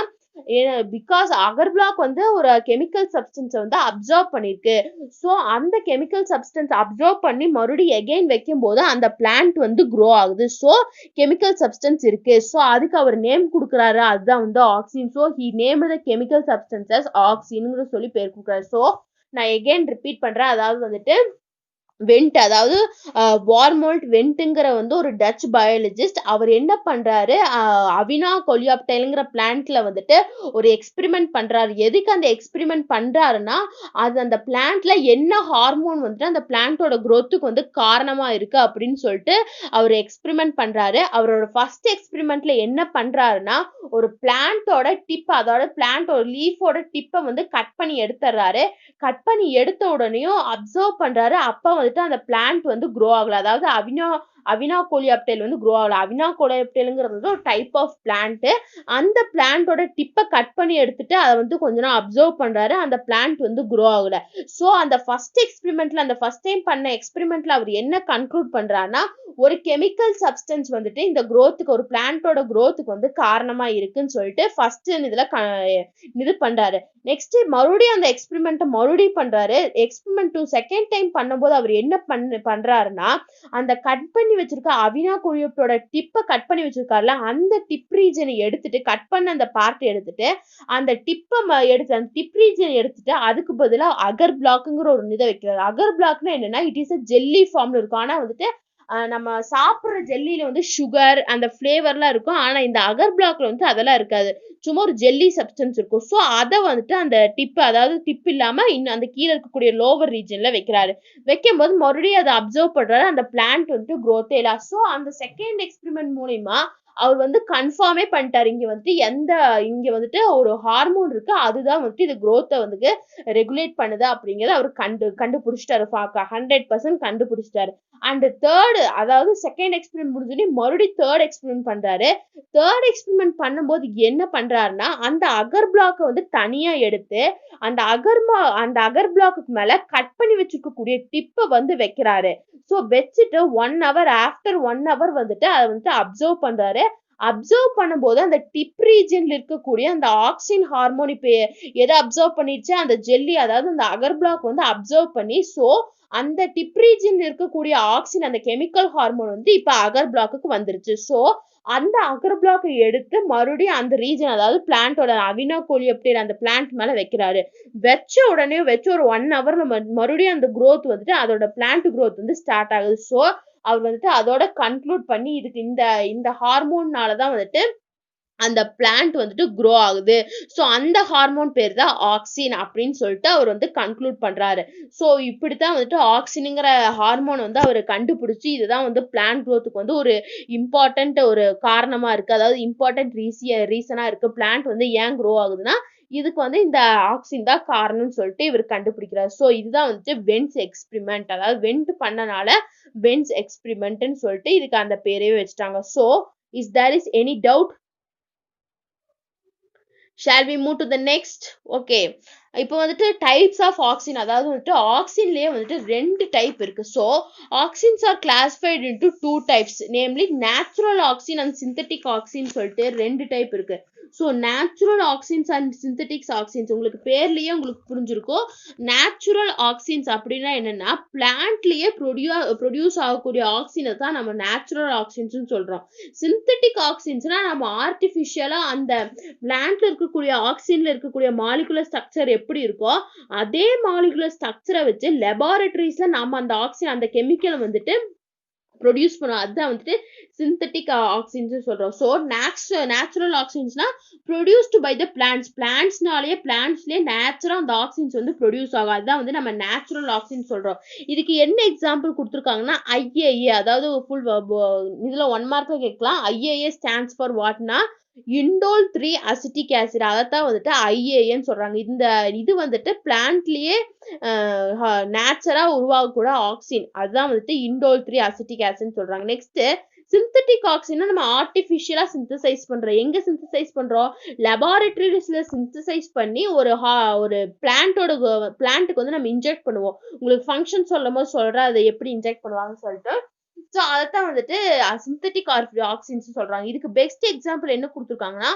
பிகாஸ் அகர் பிளாக் வந்து ஒரு கெமிக்கல் சப்ஸ்டன்ஸை வந்து அப்சர்வ் பண்ணிருக்கு. ஸோ அந்த கெமிக்கல் சப்ஸ்டன்ஸ் அப்சர்வ் பண்ணி மறுபடியும் எகைன் வைக்கும் போது அந்த பிளான்ட் வந்து க்ரோ ஆகுது. ஸோ கெமிக்கல் சப்ஸ்டன்ஸ் இருக்கு. ஸோ அதுக்கு அவர் நேம் கொடுக்குறாரு, அதுதான் வந்து auxin. So he name the chemical substances ஆக்சின்னு சொல்லி பேர் கொடுக்குறாரு. ஸோ நான் எகைன் ரிப்பீட் பண்றேன். அதாவது வந்துட்டு வென்ட், அதாவது வார்மோல்ட் வென்ட்ங்கிற வந்து ஒரு டச் பயாலஜிஸ்ட். அவர் என்ன பண்றாரு, அவினா கொலியாப்டைல்ங்கிற பிளான்ட்ல வந்துட்டு ஒரு எக்ஸ்பெரிமெண்ட் பண்றாரு. எதுக்கு அந்த எக்ஸ்பெரிமெண்ட் பண்றாருன்னா, அது அந்த பிளான்ட்ல என்ன ஹார்மோன் வந்துட்டு அந்த பிளான்ட்டோட growthக்கு வந்து காரணமா இருக்கு அப்படின்னு சொல்லிட்டு அவர் எக்ஸ்பெரிமெண்ட் பண்றாரு. அவரோட ஃபர்ஸ்ட் எக்ஸ்பெரிமெண்ட்ல என்ன பண்றாருன்னா, ஒரு பிளான்ட்டோட டிப், அதோட பிளான்ட்டோட லீஃபோட டிப்பை வந்து கட் பண்ணி எடுத்துறாரு. கட் பண்ணி எடுத்த உடனேயும் அப்சர்வ் பண்றாரு. அப்ப வந்துட்டு அந்த பிளான்ட் வந்து க்ரோ ஆகல. அதாவது அவினா கோலியாப்டேல் வந்து க்ரோ ஆகல. அவினா கோலியாப்டேல்ங்கிறது வந்து ஒரு டைப் ஆஃப் பிளான்ட். அந்த பிளான்ட்டோட டிப்பை கட் பண்ணி எடுத்துட்டு அதை வந்து கொஞ்ச நேரம் அப்சர்வ் பண்றாரு. அந்த பிளான்ட் வந்து க்ரோ ஆகல. ஸோ அந்த ஃபர்ஸ்ட் எக்ஸ்பெரிமெண்ட்ல, அந்த ஃபர்ஸ்ட் டைம் பண்ண எக்ஸ்பெரிமெண்ட்ல அவர் என்ன கன்க்ளூட் பண்றாருன்னா, ஒரு கெமிக்கல் சப்ஸ்டன்ஸ் வந்துட்டு இந்த growthக்கு, ஒரு பிளான்ட்டோட growthக்கு வந்து காரணமா இருக்குன்னு சொல்லிட்டு ஃபர்ஸ்ட் இதுல இது பண்றாரு. நெக்ஸ்ட் மறுபடியும் அந்த எக்ஸ்பெரிமெண்ட்டை மறுபடியும் பண்றாரு. எக்ஸ்பெரிமெண்ட் 2 செகண்ட் டைம் பண்ணும்போது அவர் என்ன பண்றாருன்னா, அந்த கட் பண்ணி வச்சிருக்க அவினா கோலியோப்டோட டிப்பை கட் பண்ணி வச்சிருக்காருல, அந்த டிப் ரீஜனை எடுத்துட்டு, கட் பண்ண அந்த பார்ட் எடுத்துட்டு, அந்த டிப்பை எடுத்து அந்த டிப் ரீஜன் எடுத்துட்டு அதுக்கு பதிலா அகர் பிளாக்ங்கிற ஒரு இதை வைக்கிறாரு. அகர் பிளாக்னா என்னன்னா, இட் இஸ் அ ஜெல்லி ஃபார்ம்ல இருக்கும். ஆனா வந்துட்டு நம்ம சாப்பிடுற ஜெல்லியில வந்து சுகர் அந்த ஃபிளேவர்லாம் இருக்கும். ஆனா இந்த அகர் பிளாக்ல வந்து அதெல்லாம் இருக்காது. சும்மா ஒரு ஜெல்லி சப்ஸ்டன்ஸ் இருக்கும். ஸோ அதை வந்துட்டு அந்த டிப், அதாவது டிப் இல்லாம இன்னும் அந்த கீழே இருக்கக்கூடிய லோவர் ரீஜன்ல வைக்கிறாரு. வைக்கும்போது மறுபடியும் அதை அப்சர்வ் பண்றாரு. அந்த பிளான்ட் வந்துட்டு growth இல்ல. ஸோ அந்த செகண்ட் எக்ஸ்பெரிமெண்ட் மூலியமா அவர் வந்து கன்ஃபார்மே பண்ணிட்டாரு, இங்க வந்துட்டு ஒரு ஹார்மோன் இருக்கு, அதுதான் வந்துட்டு இது growth-அ வந்து ரெகுலேட் பண்ணுது அப்படிங்கறத அவர் கண்டுபிடிச்சிட்டாரு. 100% கண்டுபிடிச்சிட்டாரு. அண்ட் தேர்ட், அதாவது செகண்ட் எக்ஸ்பெரிமெண்ட் முடிஞ்சோடனே மறுபடியும் தேர்ட் எக்ஸ்பெரிமெண்ட் பண்றாரு. தேர்ட் எக்ஸ்பெரிமெண்ட் பண்ணும்போது என்ன பண்றாருன்னா, அந்த அகர் பிளாக்கை வந்து தனியா எடுத்து அந்த அகர் பிளாக்குக்கு மேல கட் பண்ணி வச்சிருக்கக்கூடிய டிப்பை வந்து வைக்கிறாரு. ஸோ வச்சுட்டு 1 hour, ஆஃப்டர் 1 hour வந்துட்டு அதை வந்துட்டு அப்சர்வ் பண்றாரு. அப்சர்வ் பண்ணும்போது அந்த டிப் ரீஜன்ல இருக்கக்கூடிய அந்த ஆக்சின் ஹார்மோன் இப்ப எதை அப்சர்வ் பண்ணிடுச்சு, அந்த ஜெல்லி அதாவது அந்த அகர் பிளாக் வந்து அப்சர்வ் பண்ணி ஸோ அந்த டிப் ரீஜன்ல இருக்கக்கூடிய ஆக்சின் அந்த கெமிக்கல் ஹார்மோன் வந்து இப்ப அகர் பிளாக்குக்கு வந்துருச்சு. ஸோ அந்த அகர் பிளாக்கை எடுத்து மறுபடியும் அந்த ரீஜன் அதாவது பிளான்ட்டோட அவினா கோலியோப்டர் அந்த பிளான்ட் மேல வைக்கிறாரு. வச்ச உடனே வச்சு ஒரு 1 ஹவர்ல மறுபடியும் அந்த growth வந்துட்டு அதோட பிளான்ட் growth வந்து ஸ்டார்ட் ஆகுது. ஸோ அவர் வந்துட்டு அதோட கன்க்ளூட் பண்ணி இதுக்கு இந்த இந்த ஹார்மோன்னால தான் வந்துட்டு அந்த பிளான்ட் வந்துட்டு க்ரோ ஆகுது. ஸோ அந்த ஹார்மோன் பேர் தான் ஆக்சின் அப்படின்னு சொல்லிட்டு அவர் வந்து கன்க்ளூட் பண்றாரு. ஸோ இப்படித்தான் வந்துட்டு ஆக்சினுங்கிற ஹார்மோன் வந்து அவர் கண்டுபிடிச்சு இதுதான் வந்து பிளான்ட் க்ரோத்துக்கு வந்து ஒரு இம்பார்ட்டன்ட் ஒரு காரணமா இருக்கு. அதாவது இம்பார்ட்டன்ட் ரீசனா இருக்கு. பிளான்ட் வந்து ஏன் க்ரோ ஆகுதுன்னா இதுக்கு வந்து இந்த ஆக்சின் தான் காரணம்னு சொல்லிட்டு இவர் கண்டுபிடிக்கிறார். ஸோ இதுதான் வந்துட்டு வென்ஸ் எக்ஸ்பிரிமெண்ட். அதாவது வென்ட் பண்ணனால வென்ஸ் எக்ஸ்பிரிமெண்ட்னு சொல்லிட்டு இதுக்கு அந்த பேரையே வச்சுட்டாங்க. So there is any doubt? Shall we move to the next? Okay. இப்போ வந்துட்டு டைப்ஸ் ஆஃப் ஆக்சின் அதாவது வந்துட்டு ஆக்சின்லேயே வந்துட்டு 2 டைப் இருக்கு. So auxins R classified into 2 types namely natural auxin and synthetic auxin சொல்லிட்டு 2 டைப் இருக்கு. So natural auxins and synthetics auxins உங்களுக்கு பேர்லயே உங்களுக்கு புரிஞ்சிருக்கும். நேச்சுரல் ஆக்சின்ஸ் அப்படின்னா என்னன்னா பிளான்ட்லயே ப்ரொடியூஸ் ஆகக்கூடிய ஆக்சினை தான் நம்ம நேச்சுரல் ஆக்சின்ஸ் சொல்றோம். சிந்தட்டிக் ஆக்சின்ஸ்னா நம்ம ஆர்டிஃபிஷியலா அந்த பிளான்ட்ல இருக்கக்கூடிய ஆக்சின்ல இருக்கக்கூடிய மாலிகுலர் ஸ்ட்ரக்சர் எப்படி இருக்கோ அதே மாலிகுலர் ஸ்ட்ரக்சரை வச்சு லெபார்டரிஸ்ல நம்ம அந்த ஆக்சின் அந்த கெமிக்கலை வந்துட்டு ப்ரொடியூஸ் பண்ணுவோம். அதுதான் வந்துட்டு சிந்தட்டிக் ஆக்சின்ஸ் சொல்றோம். ஸோ நேச்சுரல் ஆக்சின்ஸ்னா ப்ரொடியூஸ்டு பை த பிளான்ட்ஸ்லயே நேச்சுரா அந்த ஆக்சின்ஸ் வந்து ப்ரொடியூஸ் ஆகும். அதுதான் வந்து நம்ம நேச்சுரல் ஆக்சின் சொல்றோம். இதுக்கு என்ன எக்ஸாம்பிள் கொடுத்துருக்காங்கன்னா ஐஏஏ அதாவது ஃபுல் இதுல 1 மார்க்ல கேட்கலாம். ஐஏஏ ஸ்டாண்ட்ஸ் ஃபார் வாட்னா இண்டோல் 3 அசிட்டிக் ஆசிட் அதைத்தான் வந்துட்டு ஐஏஏன்னு சொல்றாங்க. இந்த இது வந்துட்டு பிளான்ட்லயே நேச்சுரா உருவாகக்கூட ஆக்சின் அதுதான் வந்துட்டு இண்டோல் 3 அசிட்டிக் ஆசிட்னு சொல்றாங்க. நெக்ஸ்ட் சிந்தட்டிக் ஆக்சின்னா நம்ம ஆர்டிஃபிஷியலா சிந்தசைஸ் பண்றோம். எங்க சிந்தசைஸ் பண்றோம்? லெபார்டரிஸ்ல சிந்தசைஸ் பண்ணி ஒரு பிளான்ட்டுக்கு வந்து நம்ம இன்ஜெக்ட் பண்ணுவோம். உங்களுக்கு ஃபங்க்ஷன் சொல்லும் போது சொல்றேன் அதை எப்படி இன்ஜெக்ட் பண்ணுவாங்கன்னு சொல்லிட்டு. ஸோ அதைத்தான் வந்துட்டு சிந்தட்டிக் ஆக்சின்ஸ் சொல்றாங்க. இதுக்கு பெஸ்ட் எக்ஸாம்பிள் என்ன கொடுத்துருக்காங்கன்னா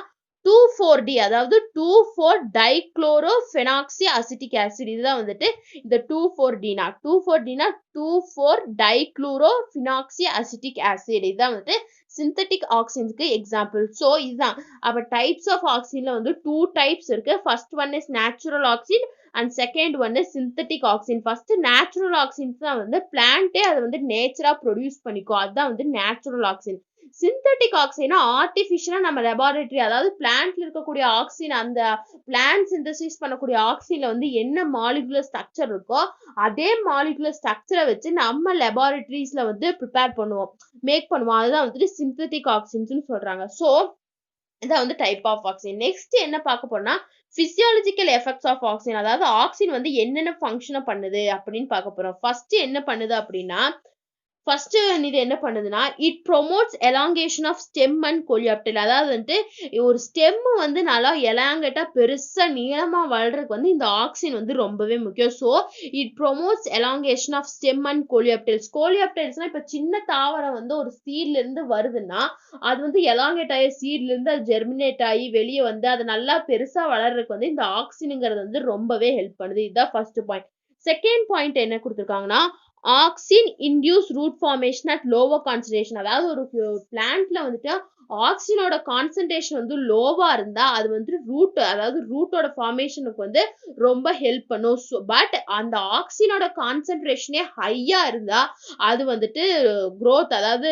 2,4-D அதாவது 2,4-டைக்ளோரோபெனாக்சி அசிட்டிக் ஆசிட் இதுதான் வந்துட்டு இந்த 2,4-Dனா 2,4-டைக்ளோரோபெனாக்சி அசிட்டிக் ஆசிட் இதுதான் வந்துட்டு சிந்தட்டிக் ஆக்சின்ஸ்க்கு எக்ஸாம்பிள். ஸோ இதுதான் அப்ப டைப்ஸ் ஆஃப் ஆக்சின்ல வந்து 2 டைப்ஸ் இருக்கு. First one is natural auxin and second one is synthetic auxin. First natural auxins தான் வந்து பிளான்ட்டே அதை வந்து நேச்சரா ப்ரொடியூஸ் பண்ணிக்கும். அதுதான் வந்து நேச்சுரல் ஆக்சின். சிந்தட்டிக் ஆக்சினா ஆர்டிஃபிஷியலா நம்ம லெபார்டரி அதாவது பிளான்ட்ல இருக்கக்கூடிய ஆக்சின் அந்த பிளான்ட் சிந்தசிஸ் பண்ணக்கூடிய ஆக்சின்ல வந்து என்ன மாலிகுலர் ஸ்ட்ரக்சர் இருக்கோ அதே மாலிகுலர் ஸ்ட்ரக்சரை வச்சு நம்ம லெபார்டரிஸ்ல வந்து ப்ரிப்பேர் பண்ணுவோம் மேக் பண்ணுவோம். அதுதான் வந்துட்டு சிந்தட்டிக் ஆக்சின்ஸ்னு சொல்றாங்க. ஸோ இதான் வந்து டைப் ஆஃப் ஆக்சின். நெக்ஸ்ட் என்ன பார்க்க போறோம்னா பிசியாலஜிக்கல் எஃபெக்ட்ஸ் ஆஃப் ஆக்சின் அதாவது ஆக்சின் வந்து என்னென்ன ஃபங்க்ஷனை பண்ணுது அப்படின்னு பார்க்க போறோம். ஃபர்ஸ்ட் என்ன பண்ணுது அப்படின்னா ஃபர்ஸ்ட் இது என்ன பண்ணுதுன்னா it promotes elongation of stem and coleoptile அதாவது வந்துட்டு ஒரு ஸ்டெம் வந்து நல்லா எலாங்கேட்டா பெருசா நீளமா வளர்றதுக்கு வந்து இந்த ஆக்சின் வந்து ரொம்பவே முக்கியம். So it promotes elongation of stem and கோலியாப்டர்ஸ்னா இப்ப சின்ன தாவரம் வந்து ஒரு சீட்ல இருந்து வருதுன்னா அது வந்து எலாங்கேட் ஆகி சீட்ல இருந்து அது ஜெர்மினேட் ஆகி வெளியே வந்து அது நல்லா பெருசா வளர்றதுக்கு வந்து இந்த ஆக்சினுங்கிறது வந்து ரொம்பவே ஹெல்ப் பண்ணுது. இதுதான் ஃபர்ஸ்ட் பாயிண்ட். செகண்ட் பாயிண்ட் என்ன கொடுத்துருக்காங்கன்னா auxin induce root formation at lower concentration அதாவது ஒரு பிளான்ட்ல வந்துட்டு ஆக்சினோட கான்சன்ட்ரேஷன் வந்து லோவா இருந்தா அது வந்துட்டு ரூட்டோட ஃபார்மேஷனுக்கு வந்து ரொம்ப ஹெல்ப் பண்ணும். பட் அந்த ஆக்சினோட கான்சன்ட்ரேஷனே ஹையா இருந்தா அது வந்துட்டு growth அதாவது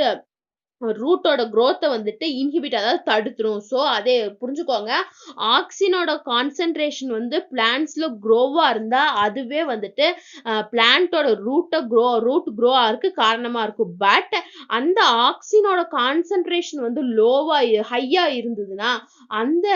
ரூட்டோட growth-ஐ வந்துட்டு இன்ஹிபிட் அதாவது தடுத்துரும். ஸோ அதே புரிஞ்சுக்கோங்க ஆக்சினோட கான்சன்ட்ரேஷன் வந்து பிளான்ட்ஸ்ல க்ரோவா இருந்தா அதுவே வந்துட்டு பிளான்ட்டோட ரூட் க்ரோ ஆகிறதுக்கு காரணமா இருக்கும். பட் அந்த ஆக்சினோட கான்சன்ட்ரேஷன் வந்து ஹையா இருந்ததுன்னா அந்த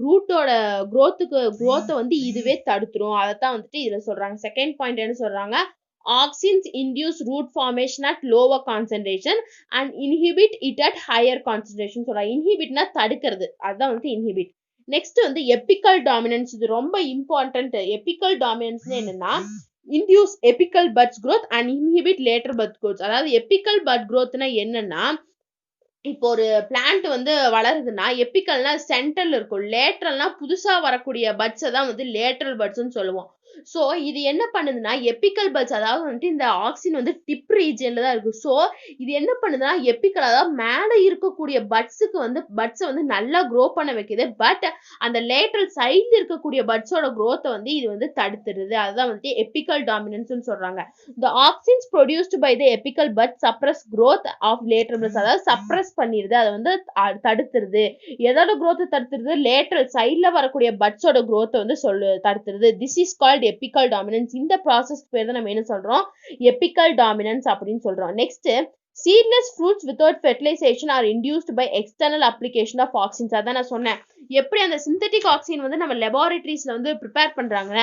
ரூட்டோட growth-ஐ வந்து இதுவே தடுத்துரும். அதைத்தான் வந்துட்டு இதுல சொல்றாங்க. செகண்ட் பாயிண்ட் என்ன சொல்றாங்க Auxins induce root formation at lower concentration and inhibit it at higher concentration. inhibitனா தடுக்கிறது அதுதான் வந்து inhibit. நெக்ஸ்ட் வந்து எபிக்கல் டாமினன்ஸ் இது ரொம்ப இம்பார்ட்டன்ட். எபிக்கல் டாமினன்ஸ் என்னன்னா induce epical buds growth and inhibit later bud growth அதாவது எபிக்கல் bud growthனா என்னன்னா இப்போ ஒரு பிளான்ட் வந்து வளருதுன்னா, எபிக்கல்னா சென்டர்ல இருக்கும். லேட்ரல்னா புதுசா வரக்கூடிய பட்ஸ தான் வந்து லேட்ரல் பட்ஸ்ன்னு சொல்லுவோம். ஸோ இது என்ன பண்ணுதுன்னா, எபிக்கல் பட்ஸ் அதாவது வந்துட்டு இந்த ஆக்ஸின் வந்து டிப் ரீஜியன்ல தான் இருக்கு. ஸோ இது என்ன பண்ணுதுன்னா, எபிக்கல் அதாவது மேல இருக்கக்கூடிய பட்ஸுக்கு வந்து பட்ஸ வந்து நல்லா குரோ பண்ண வைக்குது. பட் அந்த லேட்ரல் சைடுல இருக்கக்கூடிய பட்ஸோட குரோத்த வந்து இது வந்து தடுத்துருது. அதுதான் வந்துட்டு எபிக்கல் டாமினன்ஸ்ன்னு சொல்றாங்க. The auxins produced by the apical bud suppress growth of lateral buds. அதாவது சப்ரஸ் பண்ணிருது. அதை வந்து தடுத்துருது. எதோட growth தடுத்துருது? லேட்ரல் சைட்ல வரக்கூடிய பட்ஸோட growth வந்து தடுத்துருது. This is called apical dominance. இந்த ப்ராசஸ் பேர் தான் நம்ம என்ன சொல்றோம்? எபிக்கல் டாமினன்ஸ் அப்படின்னு சொல்றோம். Next seedless fruits without fertilization are induced by external application of auxins. அதான் நான் சொன்னேன். எப்படி அந்த சிந்தட்டிக் ஆக்சின் வந்து நம்ம லெபார்டரிஸ்ல வந்து ப்ரிப்பேர் பண்றாங்க,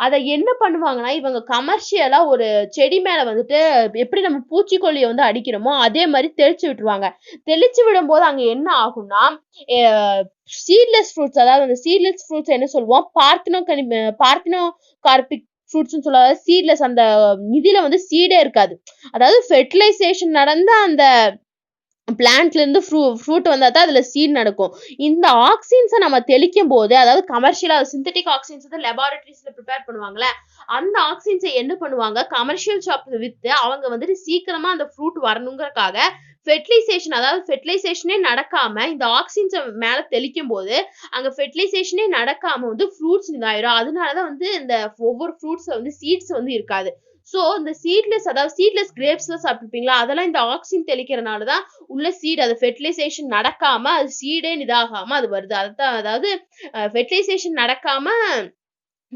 அதை என்ன பண்ணுவாங்கன்னா இவங்க கமர்ஷியலா ஒரு செடி மேல வந்துட்டு எப்படி நம்ம பூச்சிக்கொல்லியை வந்து அடிக்கிறோமோ அதே மாதிரி தெளிச்சு விட்டுருவாங்க. தெளிச்சு விடும்போது அங்க என்ன ஆகும்னா சீட்லெஸ் ஃப்ரூட்ஸ், அதாவது அந்த சீட்லெஸ் ஃப்ரூட்ஸ் என்ன சொல்லுவோம், பார்த்தினோ கார்பிக் ஃப்ரூட்ஸ்னு சொல்லாத சீட்லெஸ், அந்த இதுல வந்து சீடே இருக்காது. அதாவது ஃபெர்டிலைசேஷன் நடந்த அந்த பிளான்ட்ல இருந்து ஃப்ரூட் வந்தா தான் அதுல சீட் நடக்கும். இந்த ஆக்சின்ஸை நம்ம தெளிக்கும் போது, அதாவது கமர்ஷியலா சிந்தட்டிக் ஆக்சின்ஸ் வந்து லெபார்டரிஸ்ல ப்ரிப்பேர் பண்ணுவாங்கல்ல, அந்த ஆக்சின்ஸை என்ன பண்ணுவாங்க, கமர்ஷியல் ஷாப்ல வித்து அவங்க வந்துட்டு சீக்கிரமா அந்த ஃப்ரூட் வரணுங்கிறதுக்காக ஃபெர்டிலைசேஷன், அதாவது ஃபெர்டிலைசேஷனே நடக்காம இந்த ஆக்சின்ஸை மேல தெளிக்கும் போது அங்க ஃபெர்டிலைசேஷனே நடக்காம வந்து ஃப்ரூட்ஸ் இதாயிரும். அதனாலதான் வந்து இந்த ஒவ்வொரு ஃப்ரூட்ஸ்ல வந்து சீட்ஸ் வந்து இருக்காது. சோ இந்த சீட்லெஸ், அதாவது சீட்லெஸ் கிரேப்ஸ்லாம் சாப்பிட்டுருப்பீங்களா, அதெல்லாம் இந்த ஆக்சின் தெளிக்கிறனால தான் உள்ள சீட், அது ஃபெர்டிலைசேஷன் நடக்காம அது சீடே இதாகாம அது வருது. அதுதான், அதாவது ஃபெர்டிலைசேஷன் நடக்காம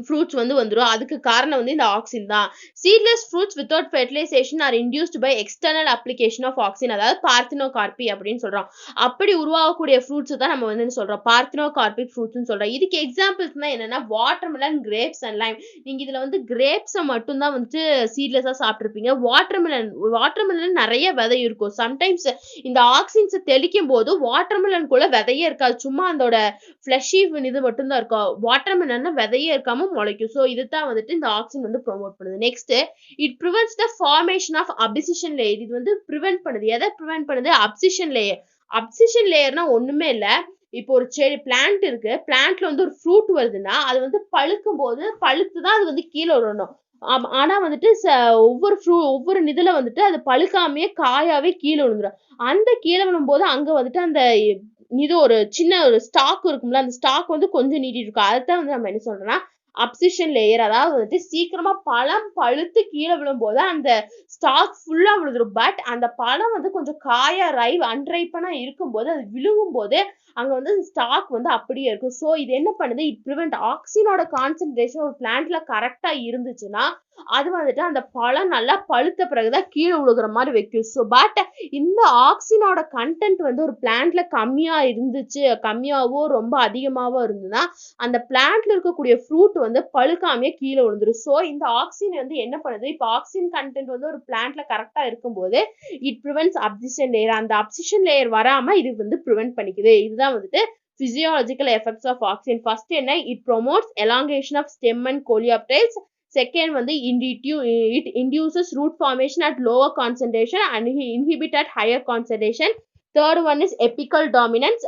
ஃப்ரூட்ஸ் வந்து வந்துரும். அதுக்கு காரணம் வந்து இந்த ஆக்சின் தான். Seedless fruits without fertilisation are induced by external application of auxin, அதாவது பார்த்தினோகார்பி அப்படின்னு சொல்றோம். அப்படி உருவாகக்கூடிய ஃப்ரூட்ஸ் தான் நம்ம வந்து சொல்றோம் பார்த்தினோகார்பிக் ஃப்ரூட்ஸ்னு சொல்றோம். இதுக்கு எக்ஸாம்பிள்ஸ்னா என்னன்னா வாட்டர்மெலன், கிரேப்ஸ் அண்ட் லைம். நீங்க இதுல வந்து கிரேப்ஸை மட்டும் தான் வந்துட்டு சீட்லெஸ்ஸா சாப்பிட்டுருப்பீங்க. வாட்டர்மெலன் நிறைய விதை இருக்கும். சம்டைம்ஸ் இந்த ஆக்சின்ஸை தெளிக்கும் போது வாட்டர்மெலனுக்குள்ள விதையே இருக்காது, சும்மா அதோட ஃப்ளஷி இது மட்டும் தான் இருக்கும். வாட்டர்மெலன்ல விதையே இருக்காம முளைக்கும். ஸோ இதுதான் வந்துட்டு இந்த ஆக்சின் வந்து ப்ரொமோட் பண்ணுது. Next it prevents the formation of abscission layer. இது வந்து ப்ரிவென்ட் பண்ணுது. எதை ப்ரிவென்ட் பண்ணுது? Abscission layer. அப்சிஷன் லேயர்னா ஒண்ணுமே இல்ல, இப்போ ஒரு செடி பிளான்ட் இருக்கு, பிளான்ட்ல வந்து ஒரு ஃப்ரூட் வருதுன்னா அது வந்து பழுக்கும் போது பழுத்துதான் அது வந்து கீழே விடணும். ஆனா வந்துட்டு ஒவ்வொரு இதுல வந்துட்டு அது பழுக்காமையே காயாவே கீழே விழுந்துரும். அந்த கீழே விழும்போது அங்க வந்துட்டு அந்த இது ஒரு சின்ன ஒரு ஸ்டாக் இருக்கும்ல, அந்த ஸ்டாக் வந்து கொஞ்சம் நீட்டிட்டு இருக்கும். அதைத்தான் வந்து நம்ம என்ன சொல்றோம்னா அப்சிஷன் லேயர். அதாவது வந்துட்டு சீக்கிரமா பழம் பழுத்து கீழே விழும்போது அந்த ஸ்டாக் ஃபுல்லா விழுந்துரும். பட் அந்த பழம் வந்து கொஞ்சம் காயா அன்ரைப்பனா இருக்கும்போது அது விழுகும் போது அங்க வந்து ஸ்டாக் வந்து அப்படியே இருக்கும். ஸோ இது என்ன பண்ணுது, இட் ப்ரிவென்ட் ஆக்சினோட கான்சென்ட்ரேஷன் ஒரு பிளான்ட்ல கரெக்டா இருந்துச்சுன்னா அது வந்துட்டு அந்த பழம் நல்லா பழுத்த பிறகுதான் கீழே விழுகிற மாதிரி வைக்கும். ஸோ பட் இந்த ஆக்சினோட கண்டென்ட் வந்து ஒரு பிளான்ட்ல கம்மியா இருந்துச்சு, கம்மியாவோ ரொம்ப அதிகமாவோ இருந்ததுன்னா அந்த பிளான்ட்ல இருக்கக்கூடிய ஃப்ரூட் வந்து பழுக்காமையே கீழே விழுந்துரும். ஸோ இந்த ஆக்சின் வந்து என்ன பண்ணுது, இப்போ ஆக்சின் கண்டென்ட் வந்து ஒரு பிளான்ட்ல கரெக்டா இருக்கும்போது இட் ப்ரிவென்ட்ஸ் அப்சிஷன் லேயர். அந்த அப்சிஷன் லேயர் வராம இது வந்து ப்ரிவென்ட் பண்ணிக்குது. இதுதான் வந்துட்டு physiological effects of auxin. First என்ன, it promotes elongation of stem and coleoptiles. Second வந்து it induces root formation at lower concentration and inhibit at higher concentration. Third one is apical dominance.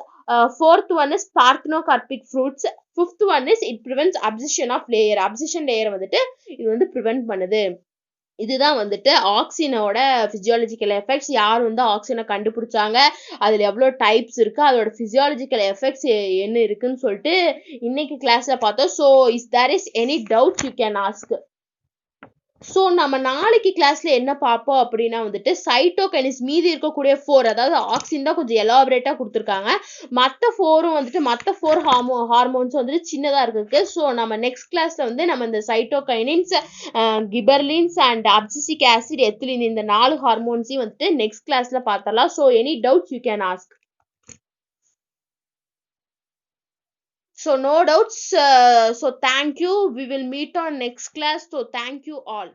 Fourth one is parthenocarpic fruits. Fifth one is it prevents abscission of layer. Abscission layer வந்துட்டு இது வந்து prevent பண்ணுது. இதுதான் வந்துட்டு ஆக்சினோட physiological effects. யார் வந்து ஆக்சினை கண்டுபிடிச்சாங்க, அதுல எவ்வளவு டைப்ஸ் இருக்கு, அதோட பிசியாலஜிக்கல் எஃபெக்ட்ஸ் என்ன இருக்குன்னு சொல்லிட்டு இன்னைக்கு கிளாஸ்ல பார்த்தோம். So is there is any doubt you can ask. So நம்ம நாளைக்கு கிளாஸ்ல என்ன பார்ப்போம் அப்படின்னா வந்துட்டு சைட்டோகைனிஸ் மீதி இருக்கக்கூடிய 4, அதாவது ஆக்சின் தான் கொஞ்சம் எலாபரேட்டா கொடுத்துருக்காங்க. மற்ற 4ம் வந்துட்டு மற்ற 4 ஹார்மோன்ஸ் வந்துட்டு சின்னதா இருக்கு. ஸோ நம்ம நெக்ஸ்ட் கிளாஸ்ல வந்து நம்ம இந்த சைட்டோகைனின்ஸ், கிபர்லின்ஸ் அண்ட் அப்சிசிக் ஆசிட், எத்திலின் இந்த 4 ஹார்மோன்ஸையும் வந்துட்டு நெக்ஸ்ட் கிளாஸ்ல பார்த்தலாம். So any doubts you can ask. So no doubts. So thank you. We will meet on next class. So thank you all.